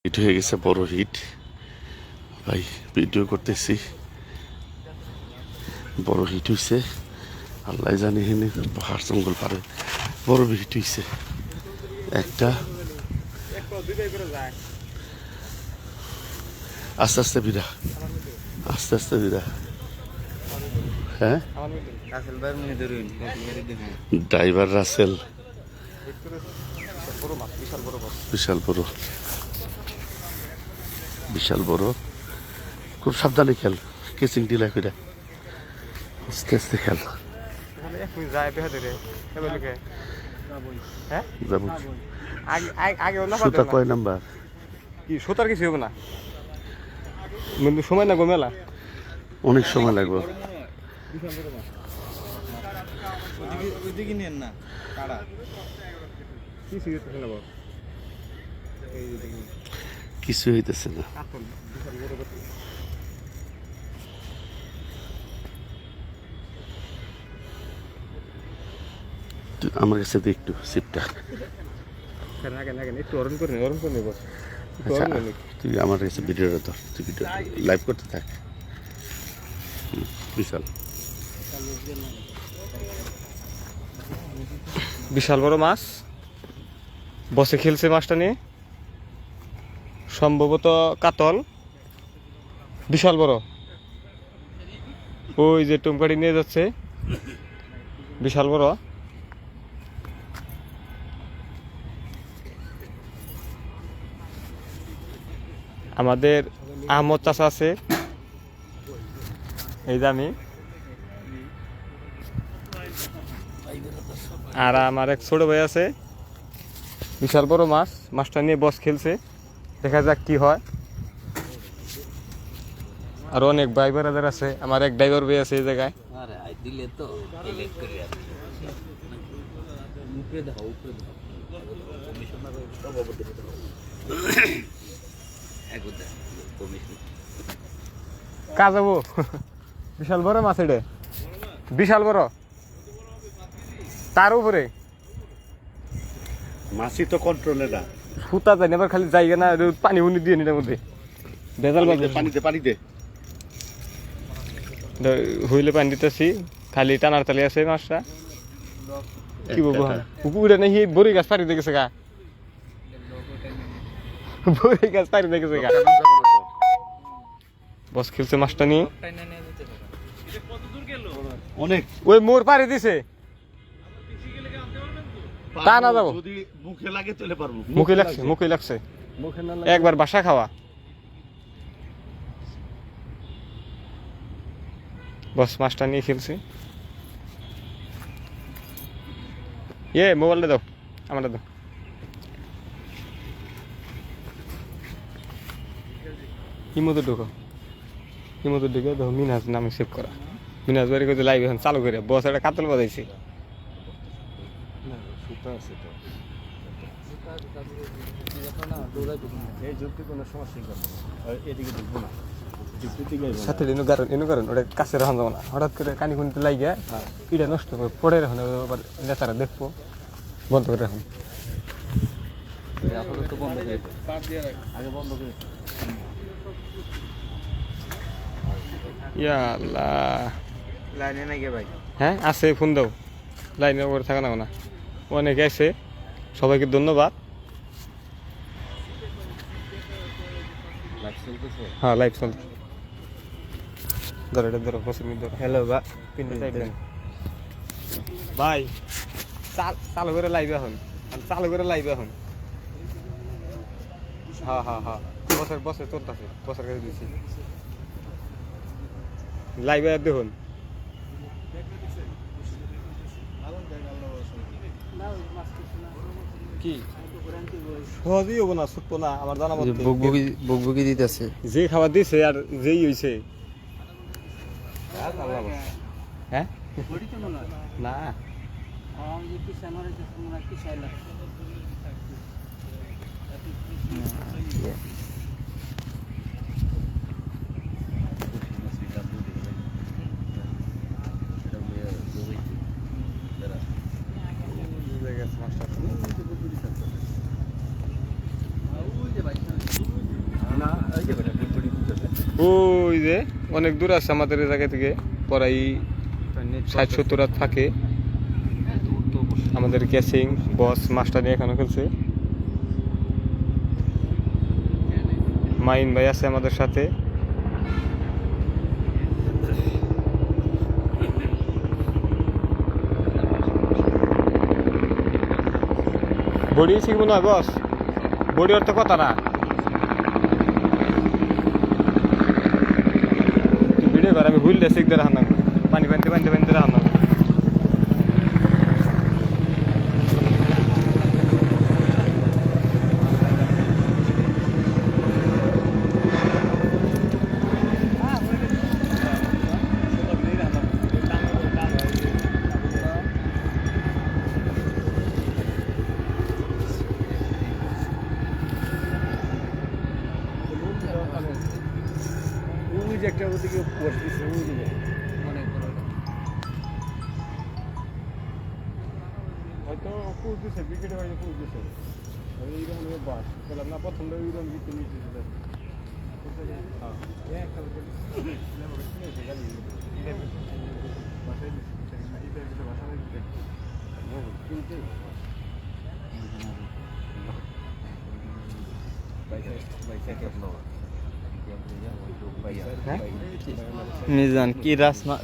Hit হয়ে গেছে, বড় হিট ভাই। ভিডিও করতেছি, বড় হিট হইছে। আল্লাহ জানি হেনে পাহাড় জঙ্গল পারে বড় হিট হইছে একটা। আস্তে আস্তে বিরা, আস্তে আস্তে বিরা। হ্যাঁ, ড্রাইভার রাসেল, বিশাল বড়, বিশাল বড়। খুব সাবধানে খেল, কেচিং দিলা করে আস্তে আস্তে খেল। সুতা কয় নাম্বার? কি সুতার কিছু হবে না, সময় লাগবে মেলা, অনেক সময় লাগবে। কিছু হইতেছে না। আমার কাছে একটু সিপটা, একটু অরণ করে নেব। তুই আমার কাছে ভিডিওটা ধর, তুই ভিডিও লাইভ করতে থাক। বিশাল বিশাল বড় মাছ বসে খেলছে মাছটা নিয়ে, সম্ভবত কাতল, বিশাল বড়। ওই যে টুমকাটি নিয়ে যাচ্ছে, বিশাল বড়। আমাদের আহমদ চাচা আছে, এই যে আমি, আর আমার এক ছোট ভাই আছে। বিশাল বড় মাছ, মাছটা নিয়ে বস খেলছে, দেখা যাক কি হয়। আর অনেক ভাই বেড়াদার আছে, আমার এক ড্রাইভার ভাই আছে এই জায়গায়। কাজ যাবো, বিশাল বড় মাছ এটা, বিশাল বড়। তার উপরে মাছই তো কন্ট্রোলে না, সুতা যায় না, এবার খালি জায়গা না, পানি উনি দিয়ে নিটার মধ্যে ভেজাল বাজে। পানি দে। হইলে পানি দিতেছি, খালি টানার তালি আছে মাছটা। কি বলবো, পুকুরে নাকি বড়ি গাছ পাড়ি দেখেছে গা, বড়ি গাছ পাড়ি দেখেছে গা। বস খেলছে মাছটা নিয়ে, অনেক ওই মোর পাড়ি দিছে। তা না যাবো, যদি মুখে লাগে চলে পারবো। মুখে লাগছে একবার বাসা খাওয়া। বস মাছটা নিয়ে খেলছে। মোবাইলটা দাও, আমারটা দাও। ইমোতে ঢুকো, দেখো মিনাজ নামে সেভ করা। মিনাজ বাড়ি করে লাইভ এখন চালু করে বস একটা কাতল বাজাইছে। সাথে এনু কারণ ওটা কাছে রাখা যাবো না, হঠাৎ করে কানি খুনিতে লাগিয়ে পিঠা নষ্ট করে পড়ে রাখুন, আবার নেতারা দেখবো। বন্ধ করে রাখুন, হ্যাঁ আছে, ফোন দাও। লাইনের উপরে থাকা না, অনেকে আছে, সবাইকে ধন্যবাদ। হ্যাঁ লাইভ চলছে, ধরো এটা ধরো, ধরো। হ্যালো ভাই, চালু করে লাইভ এখন, হ্যাঁ বছর চলতেছে, বছর কাছে দিচ্ছি লাইভে দেখুন। কি সহজেই হবো না, ছুটবো না, আমার জানা মতো বকবকি দিতেছে, যে খাবার দিছে আর যেই হয়েছে। হ্যাঁ না মাস্টার ওই যে অনেক দূর আছে আমাদের এই জায়গা থেকে প্রায় 60-70 রাত থাকে আমাদের ক্যাচিং বস মাস্টার নিয়ে এখানে খেলছে মাইন ভাই আছে আমাদের সাথে বডি ঠিক মনে হয় বস বডি অর্থ কথা না ভিডিও করে আমি ভুললে শিখতে রাখা না পানি বানতে বানতে বানতে রাখা না একটা ওদিকে হয়তো পুষ দিছে বিকেটে হয়তো পুষ দিছে এইরকম বাস খেলাম না প্রথম এইরকম জিতে নিচ্ছে মিজান কি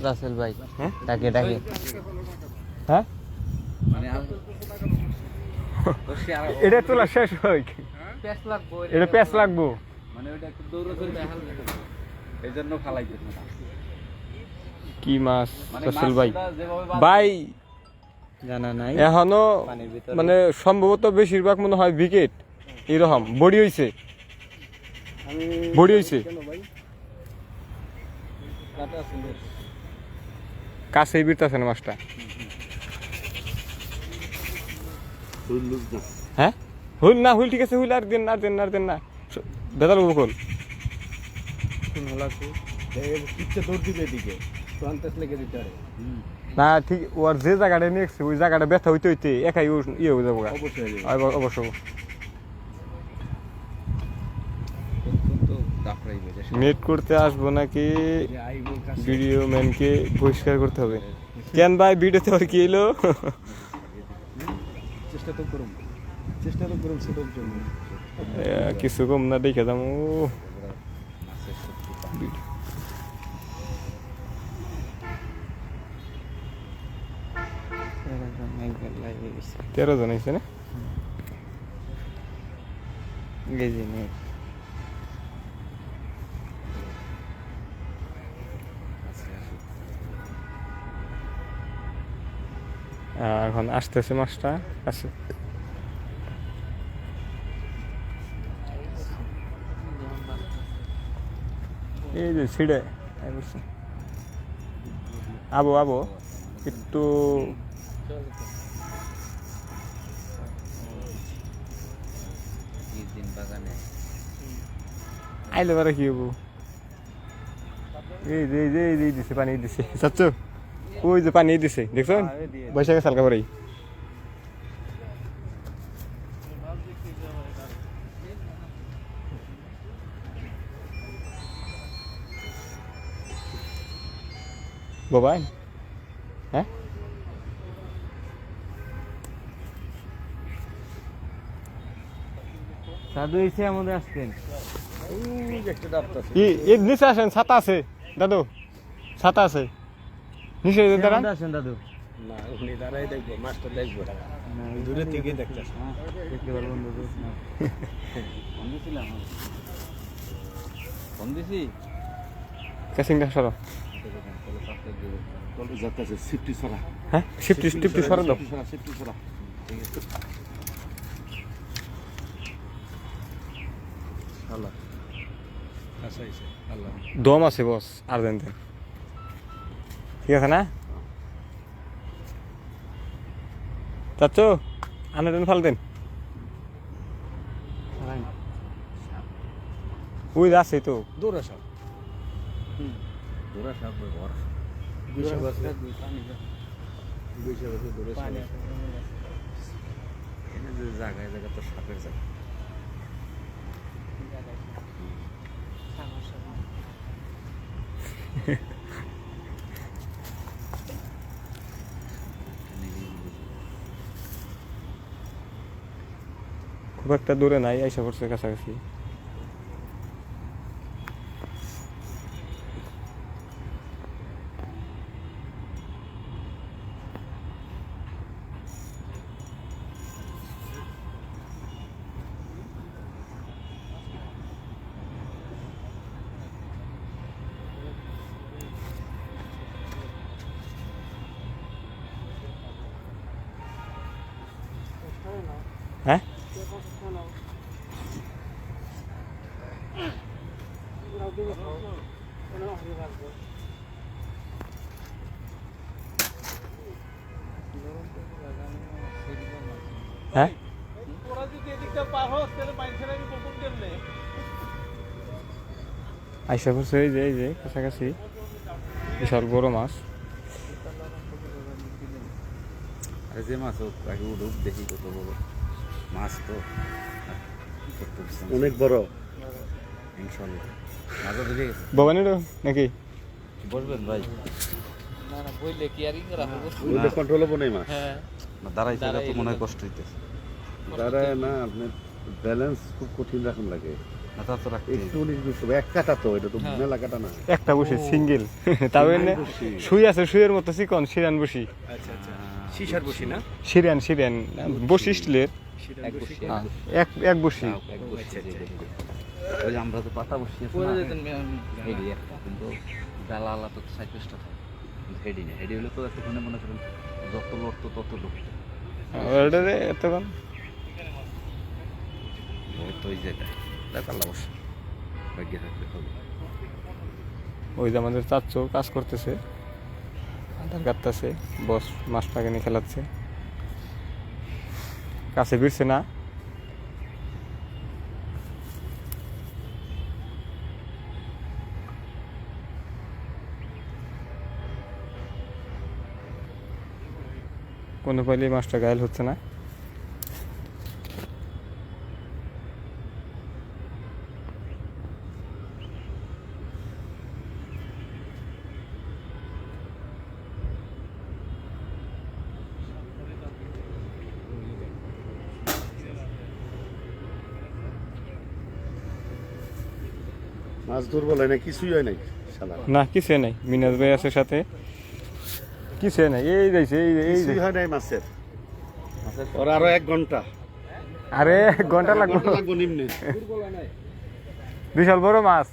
রাসেল ভাই হ্যাঁ ডাকে ডাকে হ্যাঁ এটা তোলা শেষ হয় এটা প্যাচ লাগবো কি মাছ রাসেল ভাই ভাই জানা নাই এখনো মানে সম্ভবত বেশিরভাগ মনে হয় উইকেট এরকম বডি হইছে বডি হইছে কাছেই বিরতাছে না মাছটা হ্যাঁ হুইল না হুইল ঠিক আছে হুইল আর দেন না দেন না দেন না বেদাল বকল না ঠিক ওর যে জায়গাটা নিয়েছে ওই জায়গাটা ব্যথা হইতে হইতে একাই ইয়ে হয়ে যাবো অবশ্যই নেট করতে আসবো নাকি ভিডিও ম্যানকে পরিষ্কার করতে হবে কেন ভাই ভিডিওতে আর কি এলো চেষ্টা তো করুন ছোটোর জন্য কিছু কম না দেখে যাবো তেরো জন হয়েছে না এখন আসতেছে মাছটা আছে এই যে ছিঁড়ে আবো আবো একটু আইলে বারে কি হবো এই যে এই দিছে পানি দিছে চাচ্ছ ওই যে পানি দিছে দেখছো বৈশাখে সালকা পরেই বাবা হ্যাঁ সাধু এসে আমাদের আসতেন নিচে আসেন ছাতা আছে দাদু ছাতা আছে নিচে দাঁড়ান আসেন দাদু না উনি দাঁড়াই দেখবো মাছটা দেখবো দূরে থেকে দেখতেছে দেখতে পারবেন দাদু ফোন দিছি ক্যাসিংটা সরো যাচ্ছে সিফটি সরা হ্যাঁ সিফটি সরা দাও সিফটি সরা আল্লাহ আচ্ছা আল্লাহ দম আছে বস আর দেন দেন ঠিক আছে না চাচ্ছো আনে দেন ফাল দেন ওই আছে তো দৌড়া সাপ দৌড়া সাপ ঘর 200 বছর দৌড়ে এনে যে জায়গায় তো সাপের জায়গা খুব একটা দূরে নাই, আইসা পড়ছে কাছাকাছি। হ্যাঁ হ্যাঁ আইসা পড়ছে এই যে কাছাকাছি, বিশাল বড় মাছ। আরে যে মাছ হোক আগে উঠুক, দেখি কত বড় মাছ তো। অনেক বড়। ইনশাল্লাহ মাছও ধরে গেছে। ভবানী নাকি বসবেন ভাই? ওইটা কন্ট্রোল হবো নাই মাছ। না দাঁড়াইছে, এটা তো মনে হয় কষ্ট হইতেছে। দাঁড়ায় না, আপনার ব্যালেন্স খুব কঠিন রাখুন লাগে। না তা তো রাখতে একটু এক কাটা তো, এটা তো মেলা কাটা না। একটা বসে সিঙ্গেল, তাও এনে শুই আছে, শুয়ের মতো চিকন সিরান বসি। শিশার বসি না? সিরিয়ান বসি স্টিলের এক বসি। ওই যে আমরা তো পাতা বসি হেডি একটা, কিন্তু ডালা আলা তো সাইড পেস্টটা থাকে, হেডি না। হেডি হলে তো এতক্ষণে মনে করেন যত লড়তো তত লড়তো। ওটারে এতক্ষণ তো ওই যেটা দেখাল্লা বসে ভাগ্যে থাকলে হবে। ওই যে আমাদের চাচ্চু কাজ করতেছে, আধার কাটতেছে, বস মাছটাকে নিয়ে খেলাচ্ছে। কাছে ভিড়ছে না, কোনো পাইলে মাছটা ঘায়েল হচ্ছে না। মাছ দুর্বল হয় না, কিছুই হয় নাই শালা। না কিছু নাই, মিনাজ ভাই আছে সাথে, কিছু নাই। এই যাইছে এই কিছুই হয় নাই মাছের। ওর আরো 1 ঘন্টা। আরে ঘন্টা লাগবে, লাগবো নিম্নে। বিশাল বড় মাছ।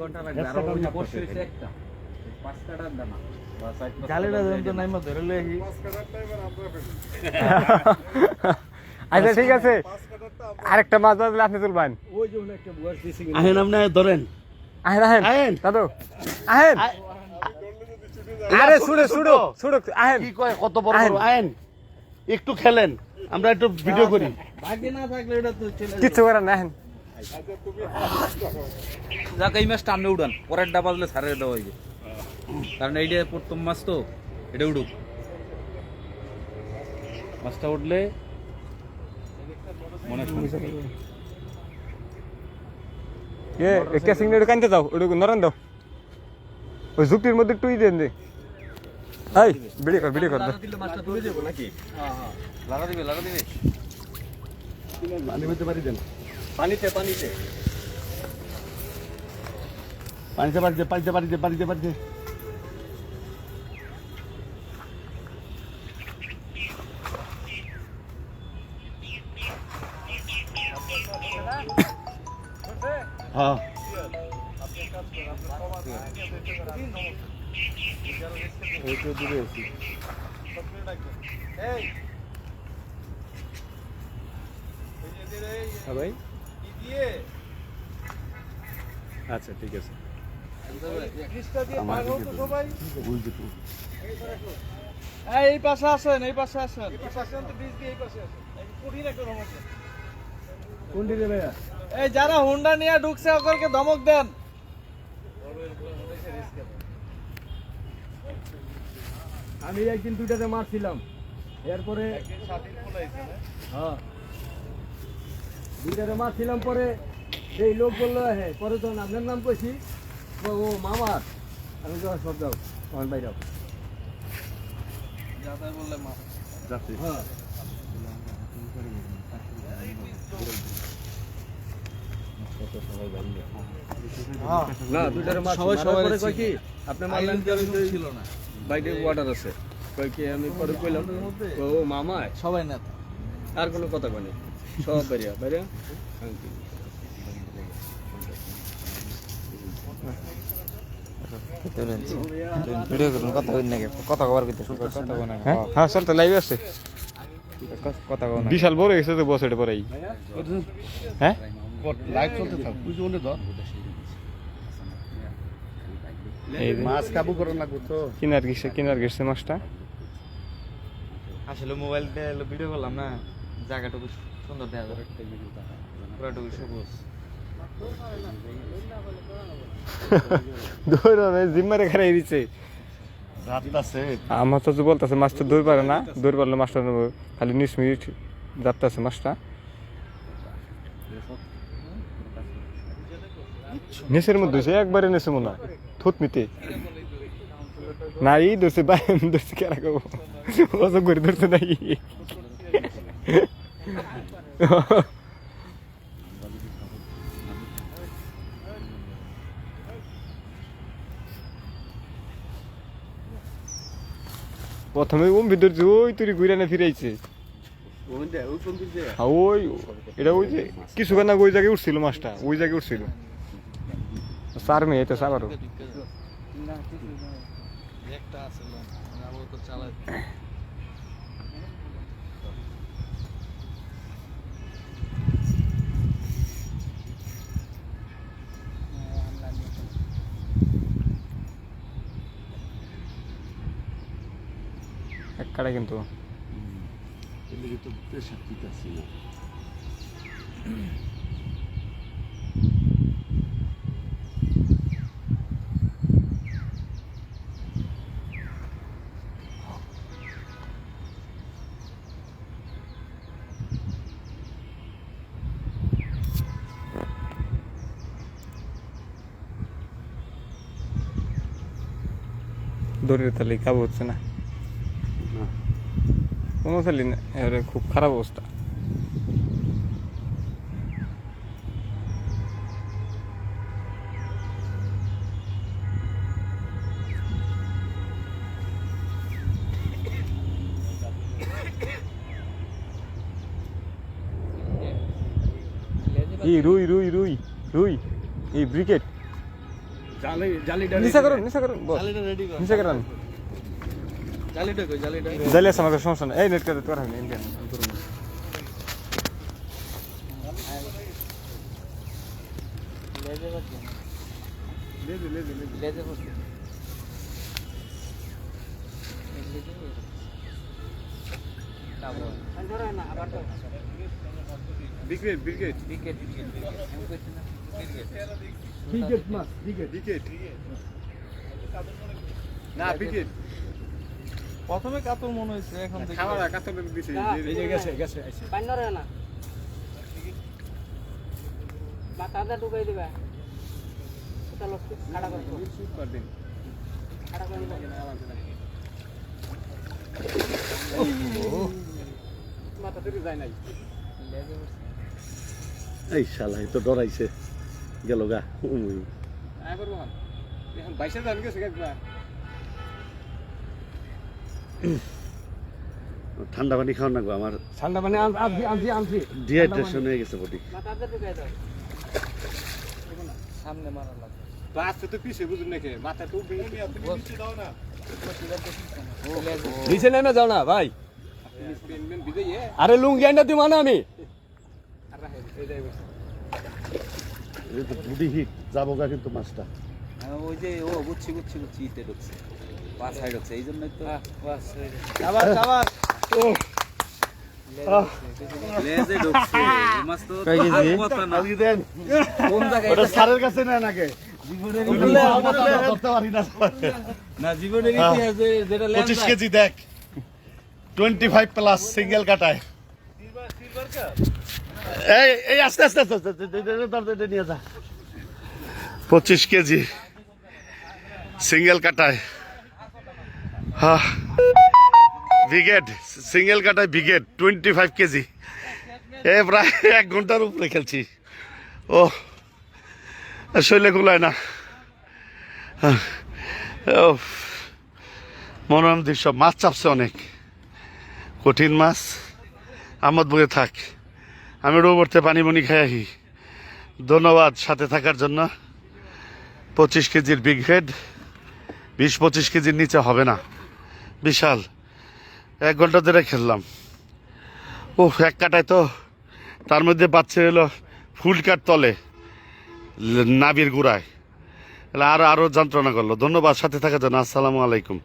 ঘন্টা লাগবে। আর ওই যে বসে হইছে একটা 5 কাটার দানা। জালেটা যখন নাইমা ধরে লই আহি। আচ্ছা ঠিক আছে, আরেকটা মাছ বাজলে আপনি তুলবেন। আহেন আপনি ধরেন। আহেন আহেন আহেন। দাদু আহেন। আরে ছুড়ো ছুড়ো ছুড়ো আহেন। কি কয় কত বড় আহেন। বড় আহেন, একটু খেলেন, আমরা একটু ভিডিও করি। ভাগ্যে না থাকলে এটা তো চলে কিচ্ছু করার না আহেন। যাক এই মাছটা আপনি উড়ান, পরের ডা বাজলে ছাড়ে দেওয়া হইবে, কারণ এইটা প্রথম মাছ তো, এটা উড়ুক। মাছটা উঠলে মনে কেসিং নেড়ে কানতে যাও, ওটা নরম দাও, ওই ঝুঁকটির মধ্যে একটু দেন দে। এই ভিডিও কর মাছটা তুলে দেবো নাকি? লাগা দিবে পানি মধ্যে পারি দেন। পানিতে পানিতে পারিতে। হ্যাঁ দূরে আছি। ভাই আচ্ছা ঠিক আছে। এই পাশে আসেন, এই পাশে আসেন। কোন দিকে ভাইয়া? এই যারা হুন্ডা নিয়ে ঢুকছে ওদেরকে ধমক দেন। আমি একদিন দুইটাতে মারছিলাম, এরপরে হ্যাঁ দুইটাতে মারছিলাম, পরে এই লোক বললো হ্যাঁ, পরে তো আপনার নাম কইছি, ও মামার, আমি তো সব যাও আমার বাইরে যাত্রী। হ্যাঁ না দুইটারে মাছ সবাই সবাই সবাই কয় কি আপনি মারলেন কি ছিল না বাইকে ওয়াটার আছে কয় কি আমি পরে কইলাম ও মামা সবাই না আর কোনো কথা কয় না সব বাইরে বাইরে ভিডিও করুন কথা কই নাকি কথা কবার কইতে শুরু কথা কই না হ্যাঁ চল তো লাইভ আছে কথা কই না বিশাল বড় গেছে তো বস এটা পরেই হ্যাঁ লাইভ চলতে থাক তুই জোনে ধর এই মাছ কাবু করে লাগবো তো কিনার গেছে মাছটা আসলে মোবাইল দিয়ে ভিডিও করলাম না জায়গাটুকু সুন্দর দেখা যায় পুরোটুকু সবুজ দৌড় জিম্মারে খারাই দিচ্ছে রাত আছে আমার তো বলতেছে মাছটা দৌড় পারে না দৌড় পারলে মাছটা নেবো খালি 19 মিনিট যাচ্ছে মাছটা নেশের মধ্যে সে একবারে নেছে মনে হয় থুতমিতে না এই ধরছে ধরছে কেরা খাবো অসব করে ধরছে নাই প্রথমে ভিতর যে ওই তুই ঘুরে না ফিরাইছে ওই এটা ওই যে কিছুক্ষণ আগে ওই জায়গায় উঠছিল মাছটা ওই জায়গায় উঠছিল চার মেয়ে তো সাবারও একটা আছে তো চালাই এক কাটা কিন্তু এদিকে তো প্রেশার দিতেছি না দড়ির তালে কাবু হচ্ছে না কোনো তালি না এবারে খুব খারাপ অবস্থা এই রুই রুই রুই রুই এই ব্রিকেট নিচা করুন বস জালিটা রেডি কর নিচা করুন জালিটা কই জালিটা জালি আছে আমাকে সমস্যা নেই এই নেট করে তোর হবে ইন্ডিয়ান বিকেট বিকেট বিকেট মাছ বিকেট বিকেট না বিকেট প্রথমে কাতর মনে হয়েছে এখন দেখি খাওয়া কাতর দিছে এই যে গেছে গেছে পান্নরে না মাথাটা ঢুকাই দিবা এটা লোক কাটা করতে সুপার দিন কাটা করে দিবা মাথা থেকে যায় নাই এই শালা এই তো ডরাইছে গেল গা আইবার বহান এখন 22 জান গেছে একবার ঠান্ডা পানি খাওয়া লাগবে আমার ঠান্ডা মানে আনছি ডিহাইড্রেশন হয়ে গেছে বডি মাথাটা ঢুকাই দাও সামনে মারা লাগবে ক্লাস তো পিছে বুঝুন নাকি মাথা তো নিচে দাও না নিচে নেমে যাও না ভাই আরে লুঙ্গি আইনা দিই মানে আমি এই তো বডি হিট যাবো গা কিন্তু মাছটা ওই যে ও বুঝছি ইতে ঢুকছে পাঁচ সাইড হচ্ছে এই জন্যই তো বাস আবার লেজে ঢুকছে এই মাছ তো কয় কেজি? কথা না আজকে দেন কোন জায়গায় ওটা স্যারের কাছে নেন আগে ধরতে পারি না না জীবনের ইতিহাসে যেটা 25 কেজি দেখ 25 প্লাস সিঙ্গেল কাটায় এই এই আস্তে আস্তে আস্তে নিয়ে যা 25 কেজি সিঙ্গেল কাটায় হ্যাঁ ব্রিগেড সিঙ্গেল কাটায় ব্রিগেড 25 কেজি প্রায় 1 ঘন্টার উপরে খেলছি। ও শৈলে গুলায় না। ও মনোরম দৃশ্য, মাছ চাপছে অনেক, কঠিন মাছ। আমোদপুরে থাক, আমি রোবর্তে পানি মনি খাই আহি। ধন্যবাদ সাথে থাকার জন্য। 25 কেজির বিগ হেড, 20-25 কেজির নিচে হবে না, বিশাল। 1 ঘন্টা ধরে খেললাম। ও এক কাটায় তো, তার মধ্যে বাচ্চা হলো ফুল কাট তলে নাবির গুড়ায়, আরো যন্ত্রণা করলো। ধন্যবাদ সাথে থাকার জন্য। আসসালামু আলাইকুম।